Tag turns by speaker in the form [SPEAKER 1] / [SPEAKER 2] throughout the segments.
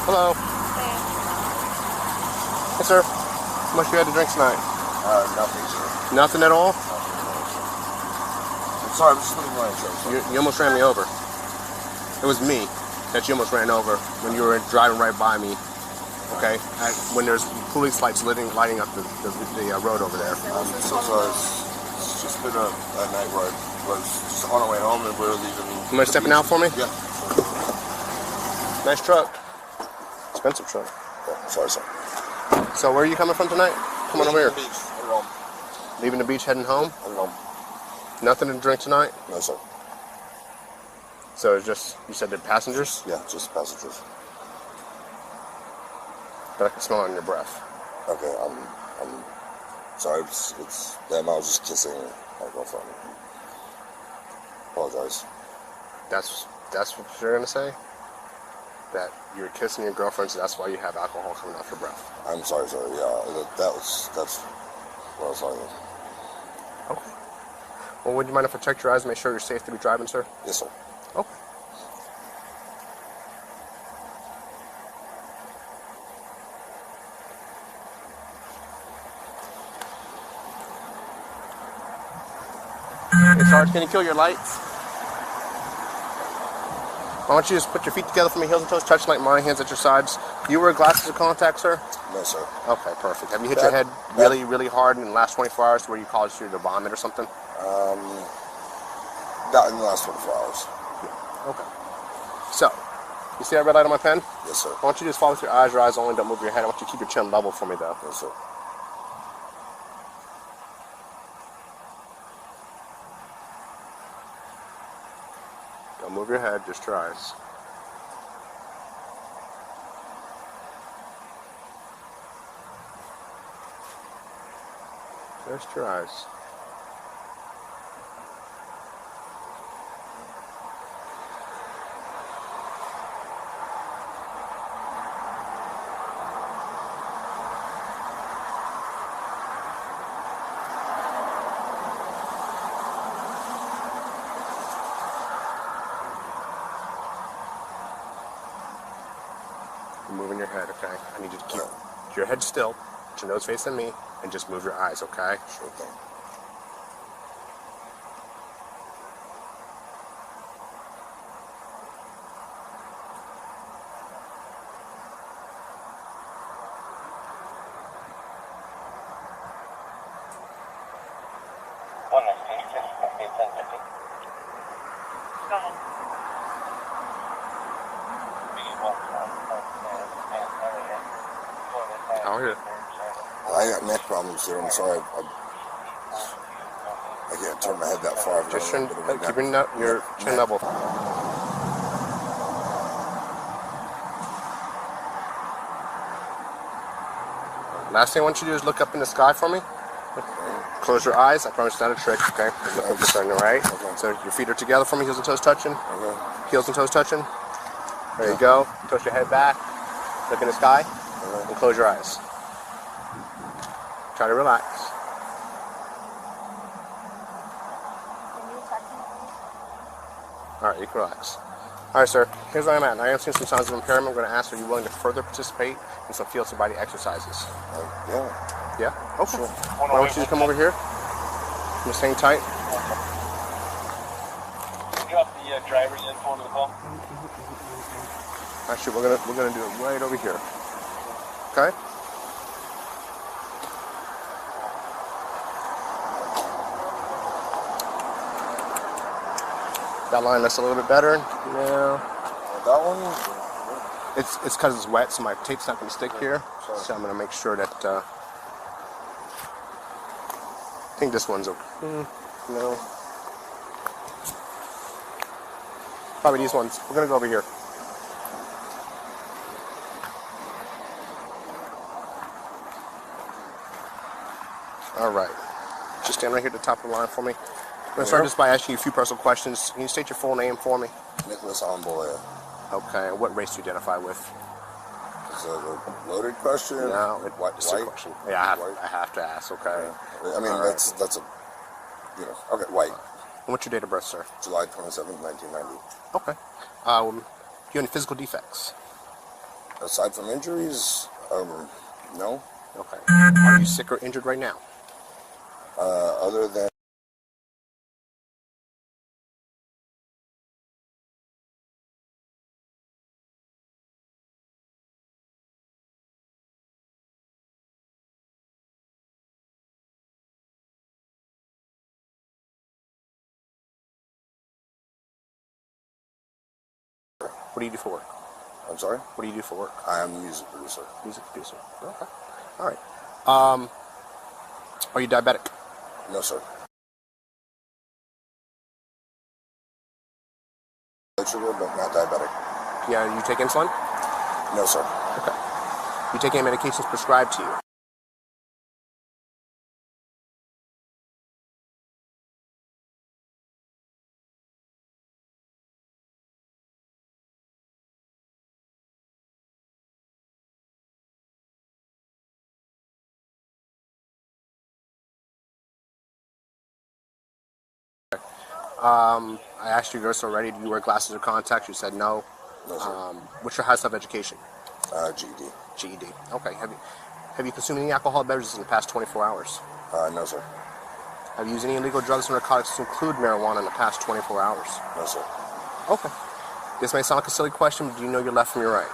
[SPEAKER 1] Hello. Hey, sir. How much you had to drink tonight?
[SPEAKER 2] Nothing, sir.
[SPEAKER 1] Nothing at all?
[SPEAKER 2] I'm sorry, I'm just looking at my insurance.
[SPEAKER 1] You almost ran me over. It was me that you almost ran over when you were driving right by me. Okay? When there's police lights lighting up the road over there.
[SPEAKER 2] I'm so sorry. It's just been a night where I was just on our way home and we were leaving.
[SPEAKER 1] You mind stepping out for me?
[SPEAKER 2] Yeah.
[SPEAKER 1] Nice truck. Expensive truck.
[SPEAKER 2] Yeah, sorry, sir.
[SPEAKER 1] So where are you coming from tonight? Come on over here.
[SPEAKER 2] Leaving the beach. Heading home.
[SPEAKER 1] Leaving the beach, heading home?
[SPEAKER 2] Heading home.
[SPEAKER 1] Nothing to drink tonight?
[SPEAKER 2] No, sir.
[SPEAKER 1] So it's just, you said they're passengers?
[SPEAKER 2] Yeah, just passengers.
[SPEAKER 1] But I can smell it on your breath.
[SPEAKER 2] Okay, I'm sorry. It's them. I was just kissing my girlfriend. Apologize.
[SPEAKER 1] That's what you're gonna say? That you're kissing your girlfriend, so that's why you have alcohol coming off your breath.
[SPEAKER 2] I'm sorry, sir. Yeah, that's what I was talking about.
[SPEAKER 1] Okay. Well, would you mind if I check your eyes and make sure you're safe to be driving, sir?
[SPEAKER 2] Yes, sir.
[SPEAKER 1] Okay. Hey, Sarge, can you kill your lights? Why don't you just put your feet together for me, heels and toes, touch like mine, hands at your sides. You wear glasses of contact, sir?
[SPEAKER 2] No, sir.
[SPEAKER 1] Okay, perfect. Have you hit your head really, really hard in the last 24 hours where you caused you to vomit or something?
[SPEAKER 2] Not in the last 24 hours.
[SPEAKER 1] Okay. So, you see that red light on my pen?
[SPEAKER 2] Yes, sir.
[SPEAKER 1] Why don't you just follow with your eyes only, don't move your head. I want you to keep your chin level for me, though.
[SPEAKER 2] Yes, sir.
[SPEAKER 1] Don't move your head, just your eyes. Just your eyes. You're moving your head, okay? I need you to keep your head still, put your nose facing me, and just move your eyes, okay?
[SPEAKER 2] Sure thing.
[SPEAKER 3] Go ahead.
[SPEAKER 1] How are you?
[SPEAKER 2] I got neck problems, sir. I'm sorry. I can't turn my head that far.
[SPEAKER 1] Just keep your chin level. Last thing I want you to do is look up in the sky for me. Close your eyes. I promise it's not a trick, okay? Look up the right.
[SPEAKER 2] Okay.
[SPEAKER 1] So your feet are together for me, heels and toes touching.
[SPEAKER 2] Okay.
[SPEAKER 1] Heels and toes touching. There you go. Push your head back. Look in the sky. And close your eyes. Try to relax. Alright, you can relax. Alright, sir. Here's where I'm at. I am seeing some signs of impairment. I'm going to ask, are you willing to further participate in some field sobriety exercises?
[SPEAKER 2] Yeah.
[SPEAKER 1] Yeah? Okay.
[SPEAKER 2] Sure.
[SPEAKER 1] Why don't you just come over here? Just hang tight.
[SPEAKER 3] Drop the driver's info into the phone.
[SPEAKER 1] Actually, we're gonna do it right over here. Okay? That line that's a little bit better. Yeah.
[SPEAKER 2] That one?
[SPEAKER 1] It's because it's wet, so my tape's not gonna stick here. So I'm gonna make sure that. I think this one's okay. No. Probably these ones. We're gonna go over here. All right. Just stand right here at the top of the line for me. I'm going to start just by asking you a few personal questions. Can you state your full name for me?
[SPEAKER 2] Nicholas Ambolea.
[SPEAKER 1] Okay. And what race do you identify with?
[SPEAKER 2] Is that a loaded question?
[SPEAKER 1] No, it's a
[SPEAKER 2] white
[SPEAKER 1] question. Yeah, I have to ask. Okay.
[SPEAKER 2] Yeah. I mean, that's a, okay, white.
[SPEAKER 1] And what's your date of birth, sir?
[SPEAKER 2] July 27th, 1990.
[SPEAKER 1] Okay. Do you have any physical defects?
[SPEAKER 2] Aside from injuries, no.
[SPEAKER 1] Okay. Are you sick or injured right now?
[SPEAKER 2] Other than
[SPEAKER 1] What do you do for work?
[SPEAKER 2] I'm sorry?
[SPEAKER 1] What do you do for work?
[SPEAKER 2] I am a music producer.
[SPEAKER 1] Music producer. Okay. All right. Are you diabetic?
[SPEAKER 2] No, sir. Blood sugar, but not diabetic.
[SPEAKER 1] Yeah. You take insulin?
[SPEAKER 2] No, sir.
[SPEAKER 1] Okay. You take any medications prescribed to you? I asked you this already. Do you wear glasses or contacts? You said no.
[SPEAKER 2] No, sir.
[SPEAKER 1] What's your highest level of education?
[SPEAKER 2] GED.
[SPEAKER 1] GED. Okay. Have you consumed any alcohol beverages in the past 24 hours?
[SPEAKER 2] No, sir.
[SPEAKER 1] Have you used any illegal drugs or narcotics to include marijuana in the past 24 hours?
[SPEAKER 2] No, sir.
[SPEAKER 1] Okay. This may sound like a silly question, but do you know your left from your right?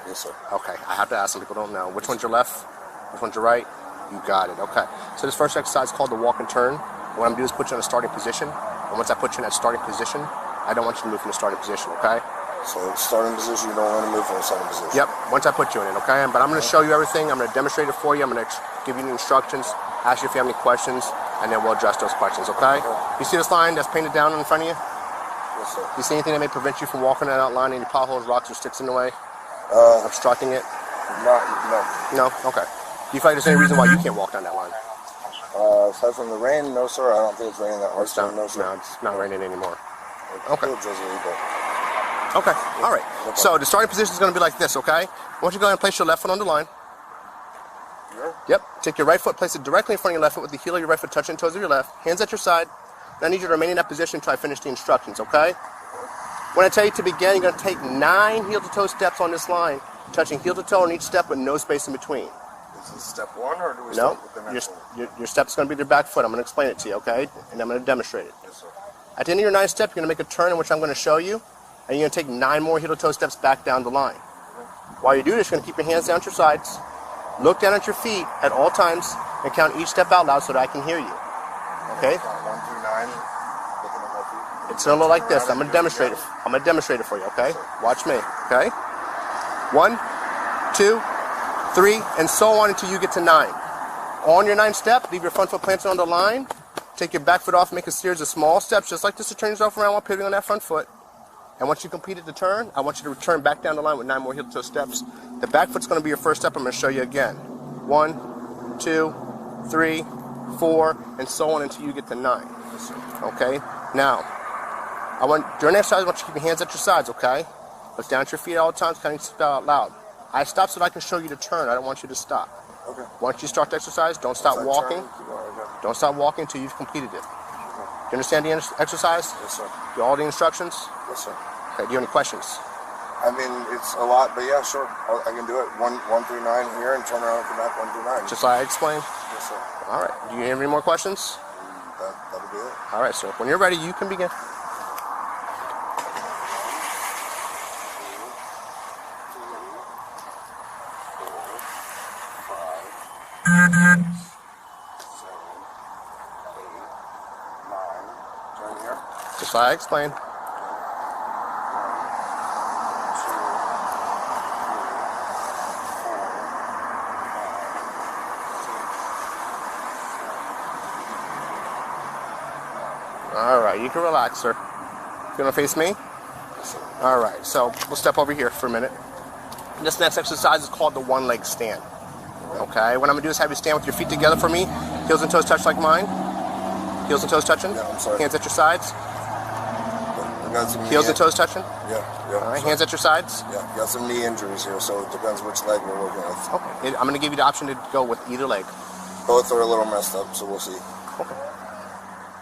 [SPEAKER 2] Yes, sir.
[SPEAKER 1] Okay. I have to ask. Some people don't know. Which one's your left? Which one's your right? You got it. Okay. So this first exercise is called the walk and turn. What I'm going to do is put you in a starting position. And once I put you in that starting position, I don't want you to move from the starting position, okay?
[SPEAKER 2] So starting position, you don't want to move from the starting position?
[SPEAKER 1] Yep, once I put you in it, okay? But I'm going to show you everything. I'm going to demonstrate it for you. I'm going to give you the instructions, ask you if you have any questions, and then we'll address those questions, okay? You see this line that's painted down in front of you?
[SPEAKER 2] Yes, sir.
[SPEAKER 1] Do you see anything that may prevent you from walking that line? Any potholes, rocks, or sticks in the way? Obstructing it?
[SPEAKER 2] No.
[SPEAKER 1] No? Okay. Do you feel like there's any reason why you can't walk down that line?
[SPEAKER 2] Aside from the rain, no, sir. I don't think it's raining that hard. No, sir.
[SPEAKER 1] No, it's not raining anymore.
[SPEAKER 2] It's
[SPEAKER 1] Okay.
[SPEAKER 2] still drizzly, but
[SPEAKER 1] Okay, all right. So the starting position is going to be like this, okay? I want you to go ahead and place your left foot on the line.
[SPEAKER 2] yeah.
[SPEAKER 1] Yep. Take your right foot, place it directly in front of your left foot with the heel of your right foot touching the toes of your left. Hands at your side. And I need you to remain in that position until I finish the instructions, okay? When I tell you to begin, you're going to take 9 heel-to-toe steps on this line, touching heel to toe on each step with no space in between.
[SPEAKER 2] Is this step one, or do we
[SPEAKER 1] No,
[SPEAKER 2] start with the next one?
[SPEAKER 1] your step's going to be your back foot. I'm going to explain it to you, okay? And I'm going to demonstrate it.
[SPEAKER 2] Yes, sir.
[SPEAKER 1] At the end of your 9th step, you're going to make a turn in which I'm going to show you, and you're going to take 9 more heel-to-toe steps back down the line. While you do this, you're going to keep your hands down at your sides, look down at your feet at all times, and count each step out loud so that I can hear you. Okay?
[SPEAKER 2] 1 through 9. Looking at my feet.
[SPEAKER 1] It's going to look like this. I'm going to demonstrate it. I'm going to demonstrate it for you, okay? Watch me, okay? 1, 2, 3, and so on until you get to 9. On your 9th step, leave your front foot planted on the line. Take your back foot off, make a series of small steps, just like this, to turn yourself around while pivoting on that front foot. And once you completed the turn, I want you to return back down the line with 9 more heel-to-toe steps. The back foot's going to be your first step. I'm going to show you again. 1, 2, 3, 4, and so on until you get to 9. Okay? Now, during exercise, I want you to keep your hands at your sides, okay? Look down at your feet at all times, counting steps out loud. I stop so that I can show you to turn. I don't want you to stop.
[SPEAKER 2] Okay.
[SPEAKER 1] Once you start the exercise, don't stop walking. Don't stop walking until you've completed it. Do you understand the exercise?
[SPEAKER 2] Yes, sir.
[SPEAKER 1] Do all the instructions?
[SPEAKER 2] Yes, sir.
[SPEAKER 1] Okay, do you have any questions?
[SPEAKER 2] I mean, it's a lot, but yeah, sure. I can do it. 1 through 9 here and turn around and come back 1 through 9.
[SPEAKER 1] Just like I explained?
[SPEAKER 2] Yes, sir.
[SPEAKER 1] All right. Do you have any more questions?
[SPEAKER 2] That'll be it.
[SPEAKER 1] All right, so when you're ready, you can begin.
[SPEAKER 2] Turn here.
[SPEAKER 1] Just like I explained. All right, you can relax, sir. You want to face me? All right, so we'll step over here for a minute. This next exercise is called the one-leg stand. Okay, what I'm going to do is have you stand with your feet together for me. Heels and toes touch like mine. Heels and toes touching.
[SPEAKER 2] Yeah, I'm sorry.
[SPEAKER 1] Hands at your sides.
[SPEAKER 2] I got some
[SPEAKER 1] Heels and toes touching.
[SPEAKER 2] Yeah.
[SPEAKER 1] All right, hands at your sides.
[SPEAKER 2] Yeah, got some knee injuries here, so it depends which leg we're working with.
[SPEAKER 1] Okay, I'm going to give you the option to go with either leg.
[SPEAKER 2] Both are a little messed up, so we'll see.
[SPEAKER 1] Okay.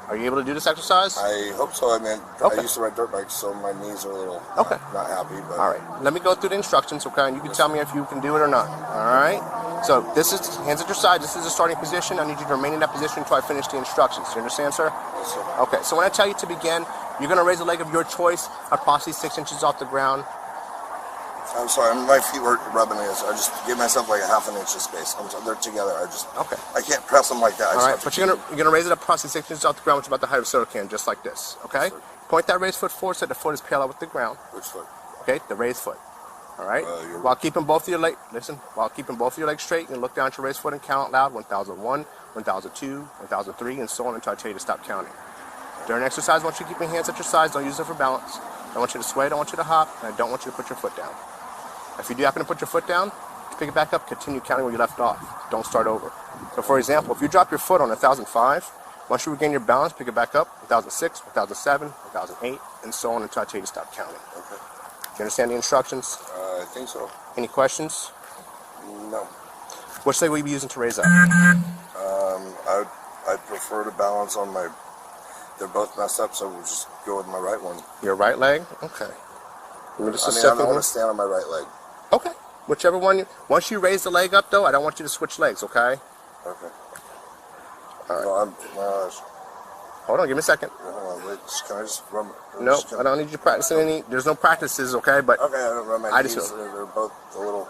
[SPEAKER 1] Are you able to do this exercise?
[SPEAKER 2] I hope so. I mean,
[SPEAKER 1] Okay.
[SPEAKER 2] I used to ride dirt bikes, so my knees are a little
[SPEAKER 1] Okay.
[SPEAKER 2] not happy. But
[SPEAKER 1] All right. Let me go through the instructions, okay? And you can tell me if you can do it or not. All right? So this is hands at your side. This is the starting position. I need you to remain in that position until I finish the instructions. You understand, sir?
[SPEAKER 2] Yes, sir.
[SPEAKER 1] Okay. So when I tell you to begin, you're going to raise a leg of your choice approximately 6 inches off the ground.
[SPEAKER 2] I'm sorry, my feet were rubbing this. I just give myself like a half an inch of space. They're together.
[SPEAKER 1] Okay.
[SPEAKER 2] I can't press them like that.
[SPEAKER 1] All right, but you're gonna raise it up approximately 6 inches off the ground, which is about the height of a soda can, just like this. Okay.
[SPEAKER 2] Yes,
[SPEAKER 1] Point that raised foot forward so the foot is parallel with the ground.
[SPEAKER 2] Which foot?
[SPEAKER 1] Okay, the raised foot. All right.
[SPEAKER 2] You're-
[SPEAKER 1] While keeping both of your legs, while keeping both of your legs straight, you can look down at your raised foot and count out loud: 1001, 1002, 1003, and so on until I tell you to stop counting. During exercise, I want you to keep your hands at your sides. Don't use them for balance. I don't want you to sway. I don't want you to hop, and I don't want you to put your foot down. If you do happen to put your foot down, pick it back up, continue counting where you left off. Don't start over. So for example, if you drop your foot on 1005, once you regain your balance, pick it back up, 1006, 1007, 1008, and so on until I tell you to stop counting.
[SPEAKER 2] Okay.
[SPEAKER 1] Do you understand the instructions?
[SPEAKER 2] I think so.
[SPEAKER 1] Any questions?
[SPEAKER 2] No.
[SPEAKER 1] Which leg will you be using to raise up?
[SPEAKER 2] I'd prefer to balance on my. They're both messed up, so we'll just go with my right one.
[SPEAKER 1] Your right leg? Okay. Give me just a
[SPEAKER 2] I
[SPEAKER 1] second.
[SPEAKER 2] want to stand on my right leg.
[SPEAKER 1] Okay. Whichever one. Once you raise the leg up, though, I don't want you to switch legs, okay?
[SPEAKER 2] Okay.
[SPEAKER 1] All right.
[SPEAKER 2] No,
[SPEAKER 1] Hold on, give me a second.
[SPEAKER 2] wait, can I just run?
[SPEAKER 1] No, I don't need you practicing any. There's no practices, okay? But
[SPEAKER 2] Okay, I don't run my
[SPEAKER 1] I
[SPEAKER 2] knees.
[SPEAKER 1] just-
[SPEAKER 2] They're both a little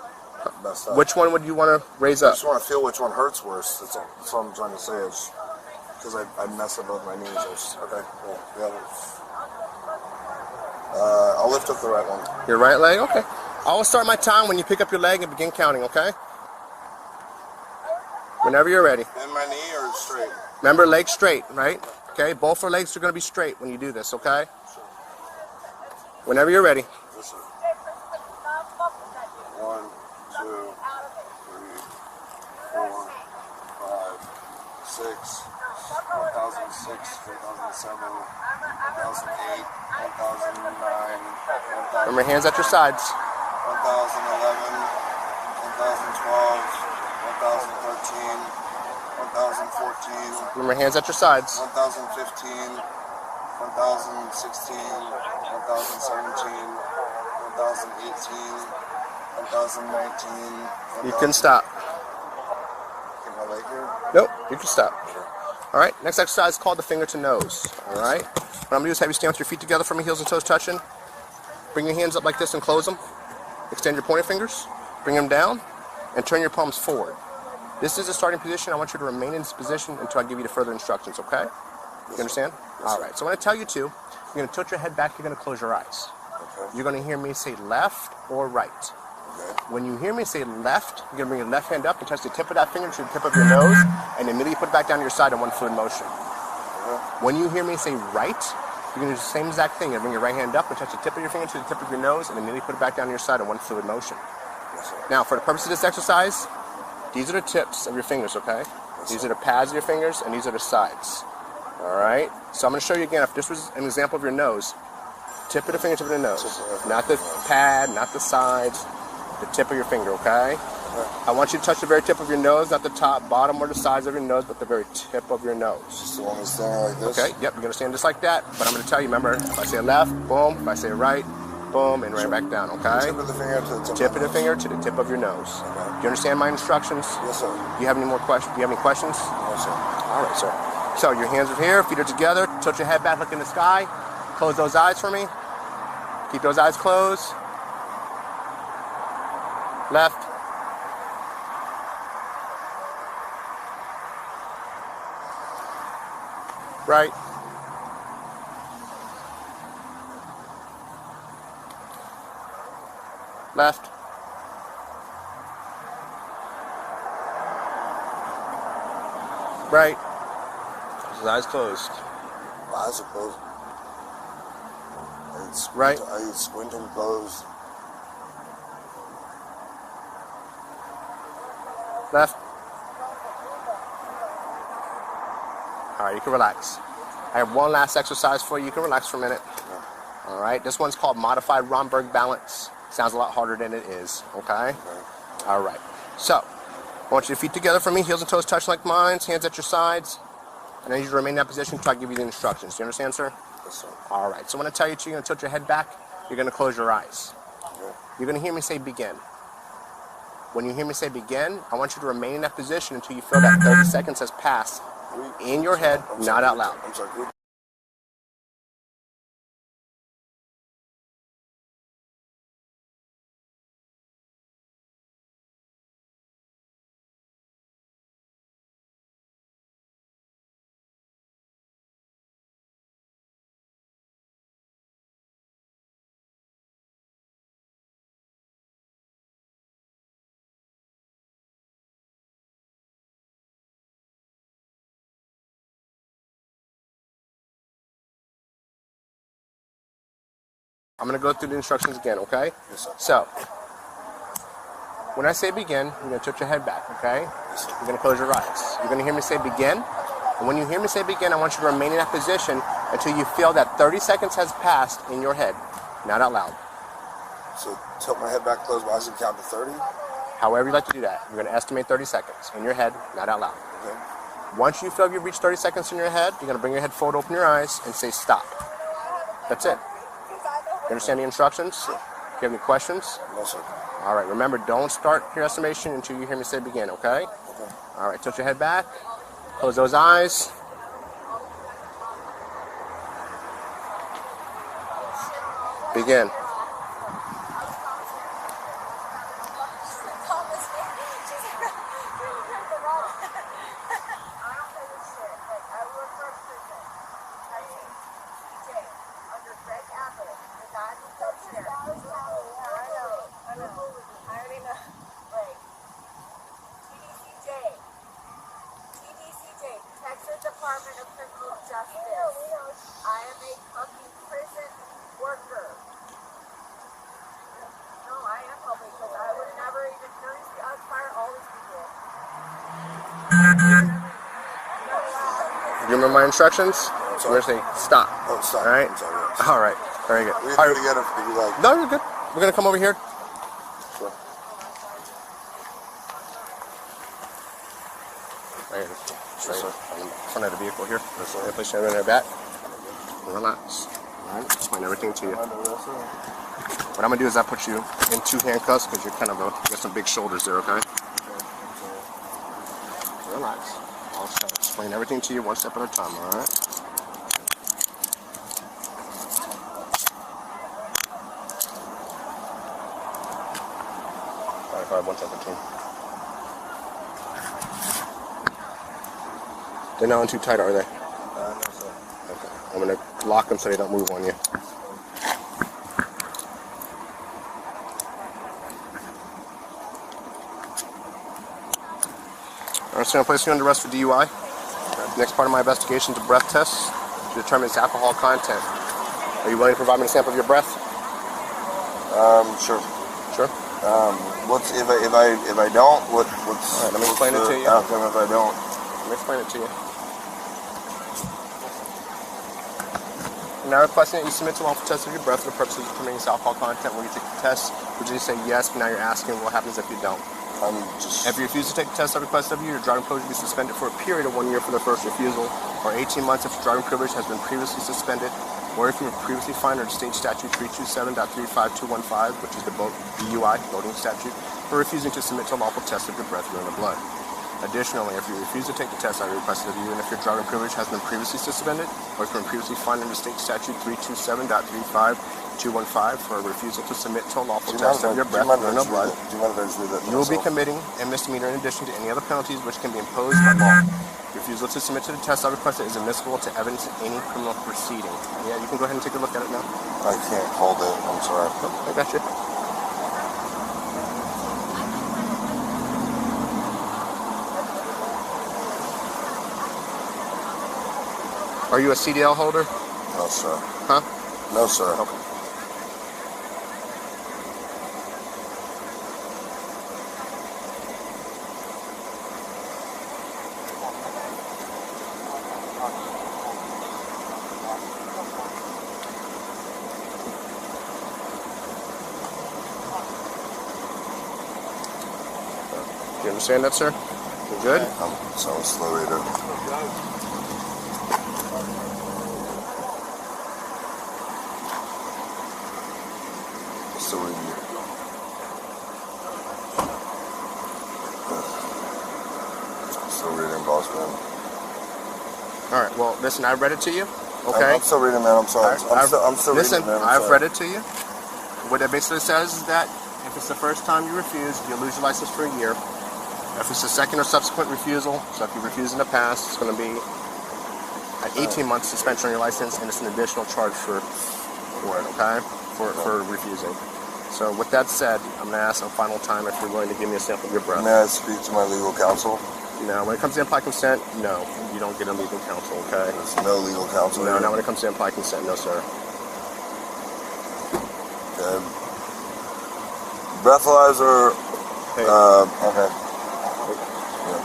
[SPEAKER 2] messed up.
[SPEAKER 1] which one would you want to raise
[SPEAKER 2] I
[SPEAKER 1] up?
[SPEAKER 2] just want to feel which one hurts worse. That's all I'm trying to say. Is because I mess up both my knees. Okay, cool. Yeah. I'll lift up the right one.
[SPEAKER 1] Your right leg? Okay. I will start my time when you pick up your leg and begin counting, okay? Whenever you're ready.
[SPEAKER 2] Bend my knee or straight?
[SPEAKER 1] Remember, leg straight, right? Okay, both our legs are going to be straight when you do this, okay? Whenever you're ready.
[SPEAKER 2] Yes, sir. 1, 2, 3, 4, 5, 6, 1006, 1007, 1008, 1009,
[SPEAKER 1] Remember, hands at your sides.
[SPEAKER 2] 1011, 1012, 1013, 1014,
[SPEAKER 1] Remember, hands at your sides.
[SPEAKER 2] 1015, 1016, 1017, 1018, 1019.
[SPEAKER 1] You can stop.
[SPEAKER 2] Can my leg here?
[SPEAKER 1] Nope, you can stop. All right, next exercise is called the finger to nose. All right? What I'm going to do is have you stand with your feet together from your heels and toes touching. Bring your hands up like this and close them. Extend your pointer fingers. Bring them down and turn your palms forward. This is the starting position. I want you to remain in this position until I give you the further instructions, okay? You understand? All right, so when I tell you to, you're going to tilt your head back, you're going to close your eyes.
[SPEAKER 2] Okay.
[SPEAKER 1] You're going to hear me say left or right.
[SPEAKER 2] Okay.
[SPEAKER 1] When you hear me say left, you're going to bring your left hand up and touch the tip of that finger to the tip of your nose, and immediately put it back down to your side in one fluid motion. When you hear me say right, you're going to do the same exact thing. You're going to bring your right hand up and touch the tip of your finger to the tip of your nose, and immediately put it back down to your side in one fluid motion.
[SPEAKER 2] Yes, sir.
[SPEAKER 1] Now, for the purpose of this exercise, these are the tips of your fingers, okay? These are the pads of your fingers, and these are the sides. All right? So I'm going to show you again. If this was an example of your nose, tip of the finger, tip of the nose. Not the pad, not the sides, the tip of your finger, okay? I want you to touch the very tip of your nose, not the top, bottom, or the sides of your nose, but the very tip of your nose.
[SPEAKER 2] Just the one that's standing like this?
[SPEAKER 1] Okay, yep, you're going to stand just like that. But I'm going to tell you, remember, if I say left, boom. If I say right, boom, and right back down, okay?
[SPEAKER 2] Tip of the finger to the tip,
[SPEAKER 1] Tip of the finger to the tip of your nose.
[SPEAKER 2] Okay.
[SPEAKER 1] Do you understand my instructions?
[SPEAKER 2] Yes, sir.
[SPEAKER 1] Do you have any more questions? Do you have any questions?
[SPEAKER 2] No, sir.
[SPEAKER 1] All right, sir. So your hands are here, feet are together. Tilt your head back, look in the sky. Close those eyes for me. Keep those eyes closed. Left. Right. Left. Right. His eyes closed.
[SPEAKER 2] My eyes are closed.
[SPEAKER 1] Right.
[SPEAKER 2] I squint and close.
[SPEAKER 1] Left. All right, you can relax. I have one last exercise for you. You can relax for a minute. All right, this one's called Modified Romberg Balance. Sounds a lot harder than it is, okay? All right, so I want you to feet together for me, heels and toes touch like mine, hands at your sides. And I need you to remain in that position until I give you the instructions. Do you understand, sir?
[SPEAKER 2] Yes, sir.
[SPEAKER 1] All right. So when I tell you to, you're going to tilt your head back. You're going to close your eyes.
[SPEAKER 2] Okay.
[SPEAKER 1] You're going to hear me say begin. When you hear me say begin, I want you to remain in that position until you feel that 30 seconds has passed in your head, not out loud.
[SPEAKER 2] I'm sorry.
[SPEAKER 1] I'm going to go through the instructions again, okay?
[SPEAKER 2] Yes, sir.
[SPEAKER 1] So, when I say begin, you're going to tilt your head back, okay?
[SPEAKER 2] Yes, sir.
[SPEAKER 1] You're going to close your eyes. You're going to hear me say begin. And when you hear me say begin, I want you to remain in that position until you feel that 30 seconds has passed in your head, not out loud.
[SPEAKER 2] So tilt my head back, close my eyes, and count to 30.
[SPEAKER 1] However you like to do that. You're going to estimate 30 seconds in your head, not out loud.
[SPEAKER 2] Okay.
[SPEAKER 1] Once you feel you've reached 30 seconds in your head, you're going to bring your head forward, open your eyes, and say stop. That's it. You understand the instructions?
[SPEAKER 2] Sure.
[SPEAKER 1] Do you have any questions?
[SPEAKER 2] No, sir.
[SPEAKER 1] All right, remember, don't start your estimation until you hear me say begin, okay?
[SPEAKER 2] Okay.
[SPEAKER 1] All right, tilt your head back, close those eyes. Begin.
[SPEAKER 4] Department of Criminal Justice. I am a fucking prison worker. No, I am public because I would never even notice the fire all these people.
[SPEAKER 1] Do you remember my instructions? We're going to say stop.
[SPEAKER 2] Oh, stop.
[SPEAKER 1] All right?
[SPEAKER 2] I'm sorry, yes.
[SPEAKER 1] All right. Very good.
[SPEAKER 2] We
[SPEAKER 1] All
[SPEAKER 2] can
[SPEAKER 1] right.
[SPEAKER 2] do it together if you like.
[SPEAKER 1] No, you're good. We're going to come over here.
[SPEAKER 2] Sure.
[SPEAKER 1] Right here.
[SPEAKER 2] Yes, sir.
[SPEAKER 1] On the front of the vehicle here.
[SPEAKER 2] Yes, sir.
[SPEAKER 1] Place your hand on your back. Relax. All right. Explain everything to you.
[SPEAKER 2] I know, yes, sir.
[SPEAKER 1] What I'm going to do is I put you in 2 handcuffs because you're kind of you got some big shoulders there, okay? Relax. I'll explain everything to you one step at a time, all right? All right, 1 second, team. They're not on too tight, are they?
[SPEAKER 2] No, sir.
[SPEAKER 1] Okay. I'm going to lock them so they don't move on you. I'm just going to place you under arrest for DUI. Next part of my investigation is a breath test to determine its alcohol content. Are you willing to provide me a sample of your breath?
[SPEAKER 2] Sure.
[SPEAKER 1] Sure.
[SPEAKER 2] What's if I don't? What's?
[SPEAKER 1] All right, let me explain it to you.
[SPEAKER 2] Outcome if I don't?
[SPEAKER 1] Let me explain it to you. I'm now requesting that you submit to lawful test of your breath for the purposes of determining its alcohol content. When you take the test, would you say yes, but now you're asking what happens if you don't? If you refuse to take the test I request of you, your driving privilege will be suspended for a period of 1 year for the first refusal, or 18 months if your driving privilege has been previously suspended, or if you were previously fined under State Statute 327.35215, which is the DUI, voting statute, for refusing to submit to a lawful test of your breath, urine, or blood. Additionally, if you refuse to take the test I requested of you, and if your driving privilege has been previously suspended, or if you were previously fined under State Statute 327.35215 for a refusal to submit to a lawful test of your breath, urine, or blood, you will be committing a misdemeanor in addition to any other penalties which can be imposed by law. Refusal to submit to the test I requested is admissible to evidence in any criminal proceeding. Yeah, you can go ahead and take a look at it now.
[SPEAKER 2] I can't hold it. I'm sorry.
[SPEAKER 1] Oh, I got you. Are you a CDL holder?
[SPEAKER 2] No, sir.
[SPEAKER 1] Huh?
[SPEAKER 2] No, sir.
[SPEAKER 1] Okay. You understand that, sir? You good?
[SPEAKER 2] I'm so slow reader. still reading, boss man.
[SPEAKER 1] All right. Well, listen. I read it to you. Okay.
[SPEAKER 2] I'm still reading, man. I'm sorry. I'm still
[SPEAKER 1] listen,
[SPEAKER 2] reading, man.
[SPEAKER 1] I've read it to you. What it basically says is that if it's the first time you refuse, you lose your license for a year. If it's a second or subsequent refusal, so if you refuse in the past, it's going to be an 18-month suspension on your license, and it's an additional charge for it, okay? For refusing. So with that said, I'm going to ask a final time if you're willing to give me a sample of your breath.
[SPEAKER 2] May I speak to my legal counsel?
[SPEAKER 1] No, when it comes to implied consent, no, you don't get a legal counsel, okay?
[SPEAKER 2] There's no legal counsel.
[SPEAKER 1] No, not when it comes to implied consent, no, sir.
[SPEAKER 2] Okay. Breathalyzer.
[SPEAKER 1] Hey.
[SPEAKER 2] Okay. Yeah.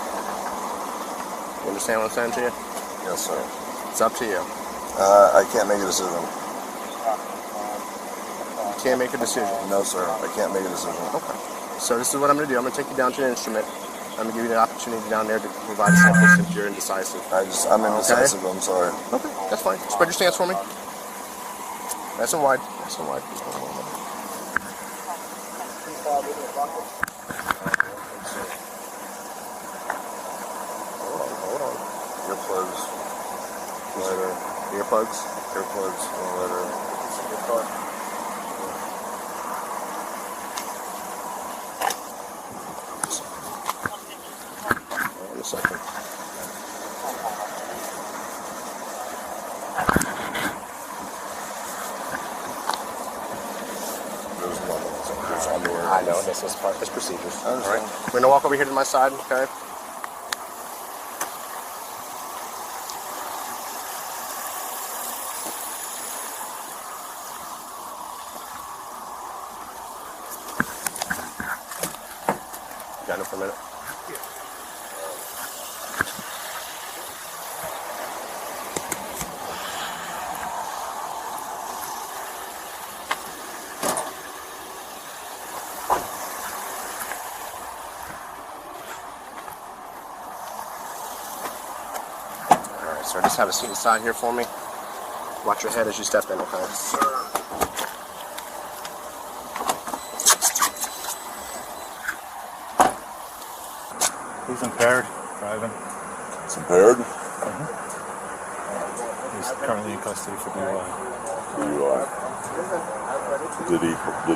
[SPEAKER 1] You understand what I'm saying to you?
[SPEAKER 2] Yes, sir.
[SPEAKER 1] It's up to you.
[SPEAKER 2] I can't make a decision.
[SPEAKER 1] You can't make a decision.
[SPEAKER 2] No, sir. I can't make a decision.
[SPEAKER 1] Okay. So this is what I'm going to do. I'm going to take you down to an instrument. I'm going to give you the opportunity down there to provide a sample since you're indecisive.
[SPEAKER 2] I'm indecisive. Okay. I'm sorry.
[SPEAKER 1] Okay, that's fine. Spread your stance for me. Nice and wide. Nice and wide. Hold on.
[SPEAKER 2] Earplugs. Lighter.
[SPEAKER 1] Earplugs.
[SPEAKER 2] Earplugs. Lighter.
[SPEAKER 1] In a second.
[SPEAKER 2] There's underwear.
[SPEAKER 1] I know, this is part of this procedures.
[SPEAKER 2] I understand.
[SPEAKER 1] All right. We're going to walk over here to my side, okay? Got it for a minute? Alright, sir, just have a seat inside here for me. Watch your head as you step in, okay?
[SPEAKER 5] He's impaired driving.
[SPEAKER 2] It's impaired?
[SPEAKER 5] He's currently in custody for DUI.
[SPEAKER 2] Did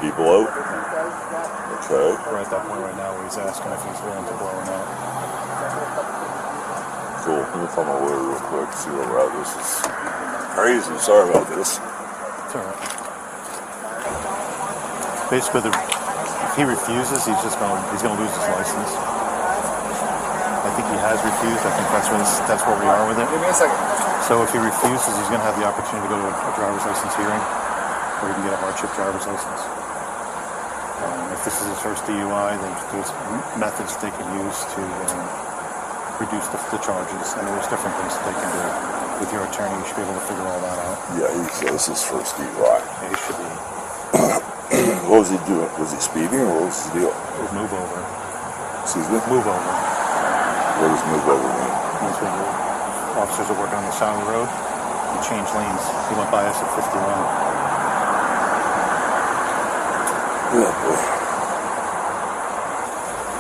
[SPEAKER 2] he blow? Okay.
[SPEAKER 5] We're at that point right now where he's asking if he's willing to blow or not.
[SPEAKER 2] Cool. Let me find my lawyer real quick, see where we're at. This is crazy. Sorry about this.
[SPEAKER 5] It's all right. Basically, if he refuses, he's gonna lose his license. I think he has refused. I think that's where we are with it.
[SPEAKER 2] Give me a second.
[SPEAKER 5] So if he refuses, he's going to have the opportunity to go to a driver's license hearing, or he can get a hardship driver's license. If this is his first DUI, there's methods they can use to reduce the charges. I mean, there's different things that they can do. With your attorney, you should be able to figure all that out.
[SPEAKER 6] Yeah, he says his first DUI.
[SPEAKER 5] Yeah, he should be.
[SPEAKER 6] What was he doing? Was he speeding or what was his deal?
[SPEAKER 5] Move over.
[SPEAKER 6] Excuse me?
[SPEAKER 5] Move over.
[SPEAKER 6] What does move over mean?
[SPEAKER 5] Means when the officers are working on the side of the road, you change lanes. He went by us at 51.
[SPEAKER 6] Yeah, boy.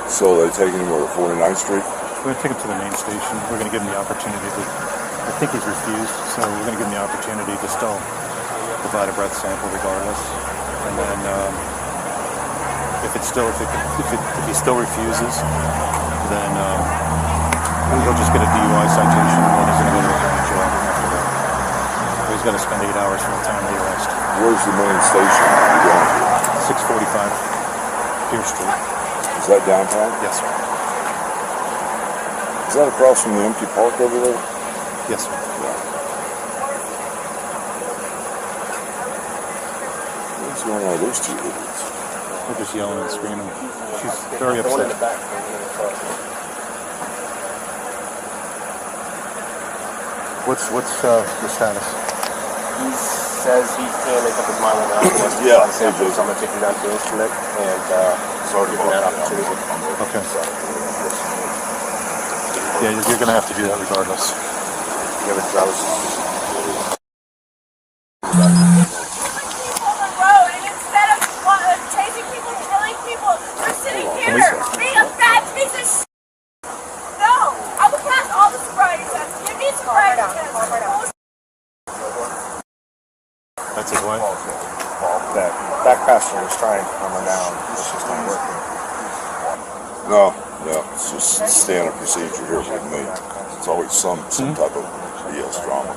[SPEAKER 6] So they're taking him over 49th Street?
[SPEAKER 5] We're going to take him to the main station. We're going to give him the opportunity to, I think he's refused, so we're going to give him the opportunity to still provide a breath sample regardless. And then if he still refuses, then he'll just get a DUI citation and then he's going to go to the county jail after that. So he's got to spend 8 hours from the time of the arrest.
[SPEAKER 6] Where's the main station you're going to?
[SPEAKER 5] 645 Pierce Street.
[SPEAKER 6] Is that downtown?
[SPEAKER 5] Yes, sir.
[SPEAKER 6] Is that across from the empty park over there?
[SPEAKER 5] Yes, sir.
[SPEAKER 6] What's going on with those two idiots?
[SPEAKER 5] They're just yelling and screaming. She's very upset. What's the status?
[SPEAKER 1] He says he can't make up his mind right now. He wants to
[SPEAKER 6] Yeah,
[SPEAKER 1] so I'm going to take him down to the instrument and give him that opportunity.
[SPEAKER 5] Okay. Yeah, you're going to have to do that regardless.
[SPEAKER 1] Give it to us.
[SPEAKER 4] On the road, and instead of chasing people, killing people, you're sitting here being a bad piece of shit. No, I will
[SPEAKER 6] No, it's just standard procedure here with me. It's always some type of BS drama.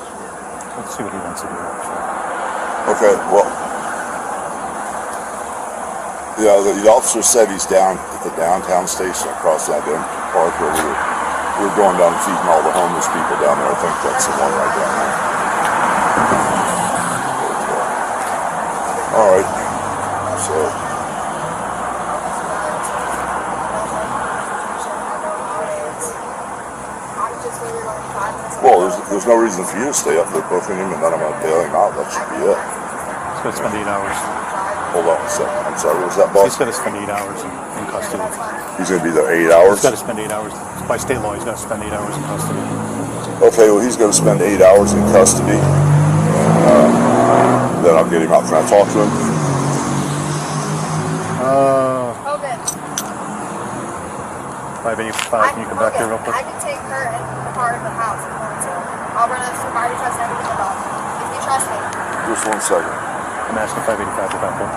[SPEAKER 5] Let's see what he wants to do.
[SPEAKER 6] Okay, well, yeah, the officer said he's down at the downtown station across that park where we were going down and feeding all the homeless people down there. I think that's the one right down there. All right, so. Well, there's no reason for you to stay up there booking him, and then I'm going to bail him out. That should be it.
[SPEAKER 5] He's got to spend 8 hours.
[SPEAKER 6] Hold on a second. I'm sorry, what was that, boss?
[SPEAKER 5] He's got to spend 8 hours in custody.
[SPEAKER 6] He's going to be there 8 hours?
[SPEAKER 5] He's got to spend 8 hours. By state law, he's got to spend 8 hours in custody.
[SPEAKER 6] Okay, well, he's going to spend 8 hours in custody. And then I'll get him out. Can I talk to him?
[SPEAKER 4] Hogan.
[SPEAKER 5] 585, can you come back here real quick?
[SPEAKER 4] I can take her in the car in the house if you want to. I'll run a sobriety test and everything about it. If you trust me.
[SPEAKER 6] Just 1 second.
[SPEAKER 5] I'm asking 585 to back up.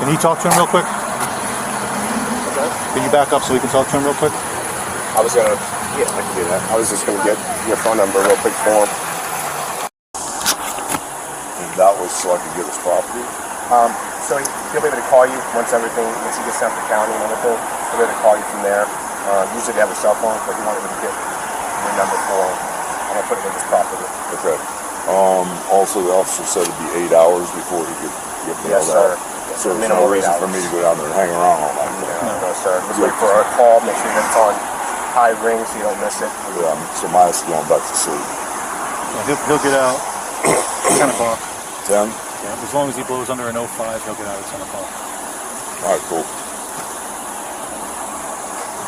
[SPEAKER 5] Can you talk to him real quick?
[SPEAKER 1] Okay.
[SPEAKER 5] Can you back up so we can talk to him real quick?
[SPEAKER 1] I was gonna, yeah, I can do that. I was just gonna get your phone number real quick for him.
[SPEAKER 6] And that was so I could get his property?
[SPEAKER 1] So he'll be able to call you once he gets down to the county and everything. He'll be able to call you from there. Usually they have a cell phone, but he wanted me to get your number for him. I'm gonna put it in his property.
[SPEAKER 6] Okay. Also, the officer said it'd be 8 hours before he could get mailed
[SPEAKER 1] Yes, sir.
[SPEAKER 6] out.
[SPEAKER 1] Yes,
[SPEAKER 6] So
[SPEAKER 1] sir.
[SPEAKER 6] there's no reason for me to go down there and hang around all night.
[SPEAKER 1] No, sir. Just wait for a call. Make sure that it's on high ring so you don't miss it.
[SPEAKER 6] Yeah, so my ass is going back to sleep.
[SPEAKER 5] Yeah, he'll get out 10 o'clock.
[SPEAKER 6] 10?
[SPEAKER 5] Yeah, as long as he blows under an 05, he'll get out at 10 o'clock.
[SPEAKER 6] All right, cool.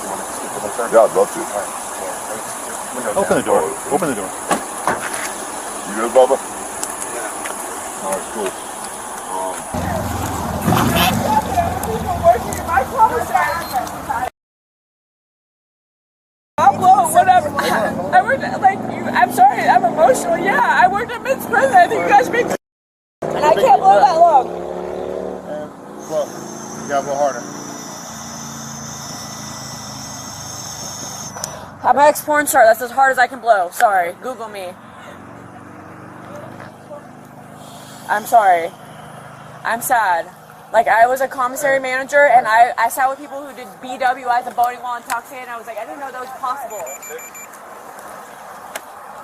[SPEAKER 1] You want to speak with him, sir?
[SPEAKER 6] Yeah, I'd love to.
[SPEAKER 1] All right. Yeah, windows
[SPEAKER 5] Open
[SPEAKER 1] down.
[SPEAKER 5] the door. Open the door.
[SPEAKER 6] You good, Bubba? Yeah. All right, cool.
[SPEAKER 7] I'll blow it, whatever. I worked at, like, I'm sorry, I'm emotional. Yeah, I worked at men's prison. I think you guys make. And I can't blow that long.
[SPEAKER 2] Blow. You gotta blow harder.
[SPEAKER 7] I'm an ex-porn star. That's as hard as I can blow. Sorry. Google me. I'm sorry. I'm sad. Like, I was a commissary manager, and I sat with people who did BWIs and boating while intoxicated, and I was like, I didn't know that was possible.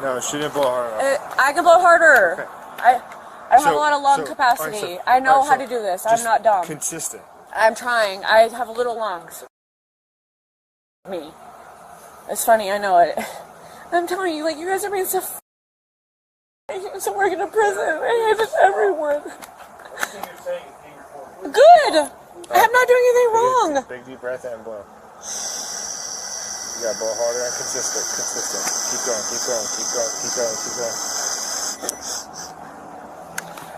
[SPEAKER 2] No, she didn't blow hard enough.
[SPEAKER 7] I can blow harder.
[SPEAKER 2] Okay.
[SPEAKER 7] I don't have a lot of lung capacity. I know how to do this. I'm not dumb.
[SPEAKER 2] Consistent.
[SPEAKER 7] I'm trying. I have little lungs. Me. It's funny, I know it. I'm telling you, like, you guys are being so I used to work in a prison. I hated everyone. Good! I'm not doing anything wrong.
[SPEAKER 2] Big deep breath and blow. You gotta blow harder and consistent. Keep going, keep going, keep going, keep going, keep going.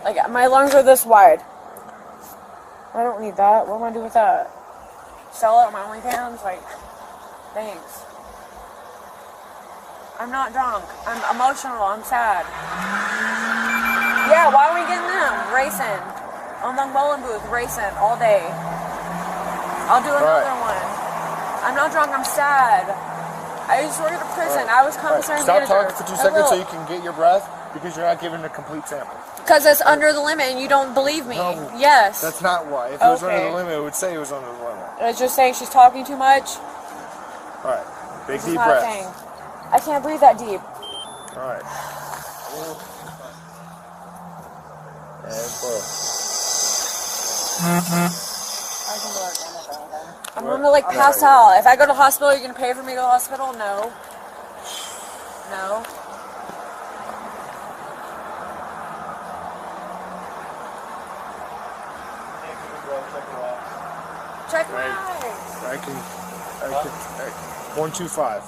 [SPEAKER 7] Like, my lungs are this wide. I don't need that. What am I gonna do with that? Sell it on my OnlyFans? Like, thanks. I'm not drunk. I'm emotional. I'm sad. Yeah, why are we getting them? Racing. On the bowling booth, racing all day. I'll do another one. I'm not drunk. I'm sad. I used to work at a prison. I was commissary manager.
[SPEAKER 2] Stop talking for 2 seconds so you can get your breath because you're not giving a complete sample.
[SPEAKER 7] Because it's under the limit and you don't believe me.
[SPEAKER 2] No,
[SPEAKER 7] Yes.
[SPEAKER 2] That's not why. If it was under
[SPEAKER 7] Okay.
[SPEAKER 2] the limit, it would say it was under the limit.
[SPEAKER 7] It's just saying she's talking too much.
[SPEAKER 2] Alright. Big
[SPEAKER 7] This is
[SPEAKER 2] deep
[SPEAKER 7] not a
[SPEAKER 2] breath.
[SPEAKER 7] thing. I can't breathe that deep.
[SPEAKER 2] Alright. And blow.
[SPEAKER 7] I'm gonna like pass out. If I go to the hospital, you're gonna pay for me to go to the hospital? No. No. Check my eyes.
[SPEAKER 2] I can 125.